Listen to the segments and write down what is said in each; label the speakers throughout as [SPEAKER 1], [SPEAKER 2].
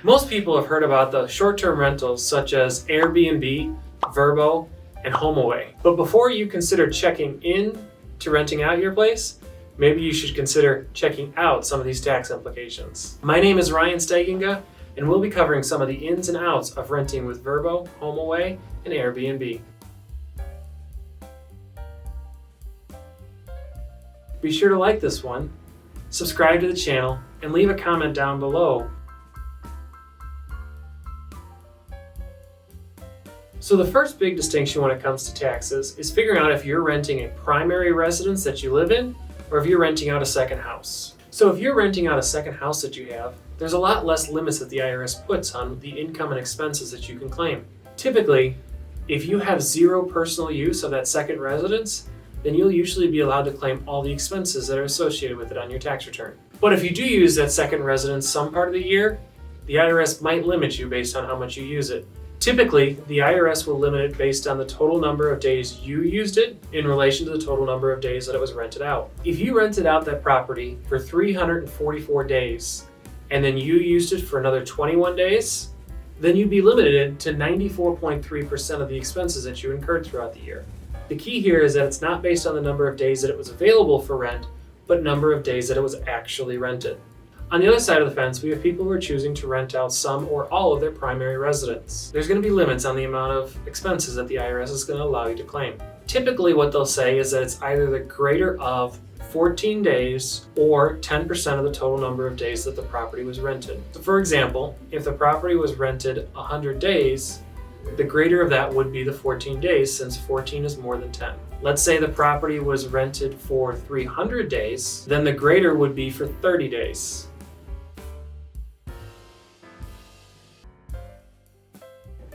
[SPEAKER 1] Most people have heard about the short-term rentals such as Airbnb, Vrbo, and HomeAway. But before you consider checking in to renting out your place, maybe you should consider checking out some of these tax implications. My name is Ryan Steiginga, and we'll be covering some of the ins and outs of renting with Vrbo, HomeAway, and Airbnb. Be sure to like this one, subscribe to the channel, and leave a comment down below. So the first big distinction when it comes to taxes is figuring out if you're renting a primary residence that you live in or if you're renting out a second house. So if you're renting out a second house that you have, there's a lot less limits that the IRS puts on the income and expenses that you can claim. Typically, if you have zero personal use of that second residence, then you'll usually be allowed to claim all the expenses that are associated with it on your tax return. But if you do use that second residence some part of the year, the IRS might limit you based on how much you use it. Typically, the IRS will limit it based on the total number of days you used it in relation to the total number of days that it was rented out. If you rented out that property for 344 days and then you used it for another 21 days, then you'd be limited to 94.3% of the expenses that you incurred throughout the year. The key here is that it's not based on the number of days that it was available for rent, but number of days that it was actually rented. On the other side of the fence, we have people who are choosing to rent out some or all of their primary residence. There's going to be limits on the amount of expenses that the IRS is going to allow you to claim. Typically what they'll say is that it's either the greater of 14 days or 10% of the total number of days that the property was rented. So for example, if the property was rented 100 days, the greater of that would be the 14 days, since 14 is more than 10. Let's say the property was rented for 300 days, then the greater would be for 30 days.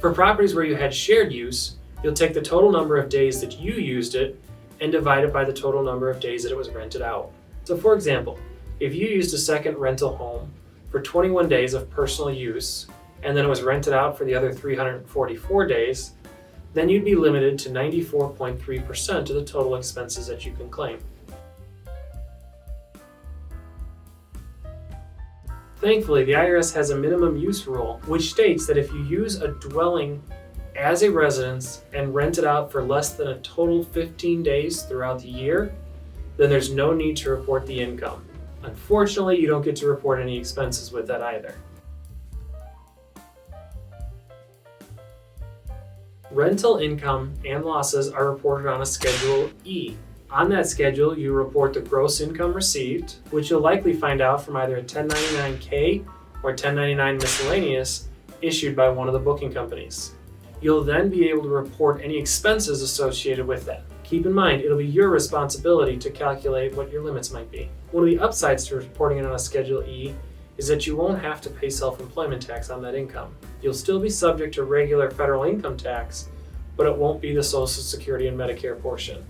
[SPEAKER 1] For properties where you had shared use, you'll take the total number of days that you used it and divide it by the total number of days that it was rented out. So for example, if you used a second rental home for 21 days of personal use, and then it was rented out for the other 344 days, then you'd be limited to 94.3% of the total expenses that you can claim. Thankfully, the IRS has a minimum use rule, which states that if you use a dwelling as a residence and rent it out for less than a total 15 days throughout the year, then there's no need to report the income. Unfortunately, you don't get to report any expenses with that either. Rental income and losses are reported on a Schedule E. On that schedule, you report the gross income received, which you'll likely find out from either a 1099-K or 1099 miscellaneous issued by one of the booking companies. You'll then be able to report any expenses associated with that. Keep in mind, it'll be your responsibility to calculate what your limits might be. One of the upsides to reporting it on a Schedule E is that you won't have to pay self-employment tax on that income. You'll still be subject to regular federal income tax, but it won't be the Social Security and Medicare portion.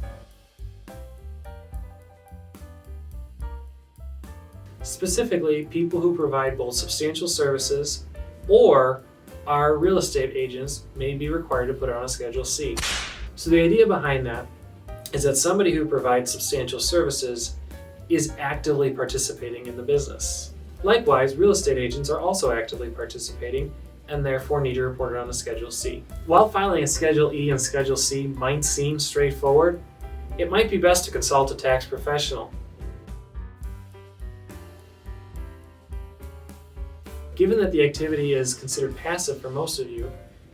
[SPEAKER 1] Specifically, people who provide both substantial services or are real estate agents may be required to put it on a Schedule C. So the idea behind that is that somebody who provides substantial services is actively participating in the business. Likewise, real estate agents are also actively participating and therefore need to report it on a Schedule C. While filing a Schedule E and Schedule C might seem straightforward, it might be best to consult a tax professional. Given that the activity is considered passive for most of you,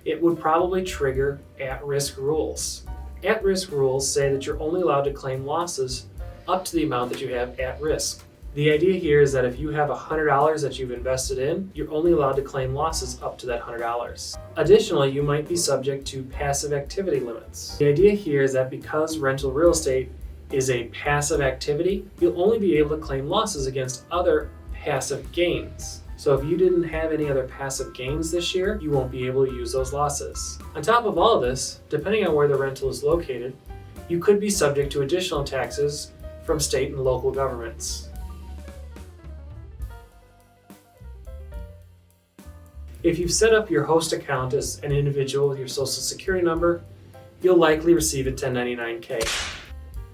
[SPEAKER 1] it would probably trigger at-risk rules. At-risk rules say that you're only allowed to claim losses up to the amount that you have at risk. The idea here is that if you have $100 that you've invested in, you're only allowed to claim losses up to that $100. Additionally, you might be subject to passive activity limits. The idea here is that because rental real estate is a passive activity, you'll only be able to claim losses against other passive gains. So if you didn't have any other passive gains this year, you won't be able to use those losses. On top of all of this, depending on where the rental is located, you could be subject to additional taxes from state and local governments. If you've set up your host account as an individual with your Social Security number, you'll likely receive a 1099-K.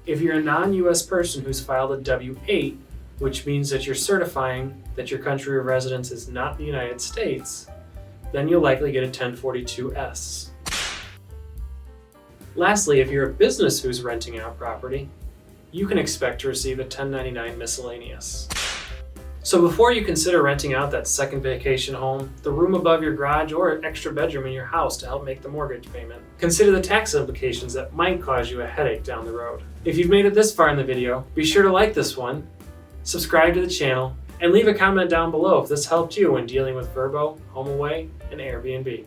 [SPEAKER 1] If you're a non-US person who's filed a W-8 which means that you're certifying that your country of residence is not the United States, then you'll likely get a 1042-S. Lastly, if you're a business who's renting out property, you can expect to receive a 1099 miscellaneous. So before you consider renting out that second vacation home, the room above your garage, or an extra bedroom in your house to help make the mortgage payment, consider the tax implications that might cause you a headache down the road. If you've made it this far in the video, be sure to like this one, subscribe to the channel, and leave a comment down below if this helped you when dealing with Vrbo, HomeAway, and Airbnb.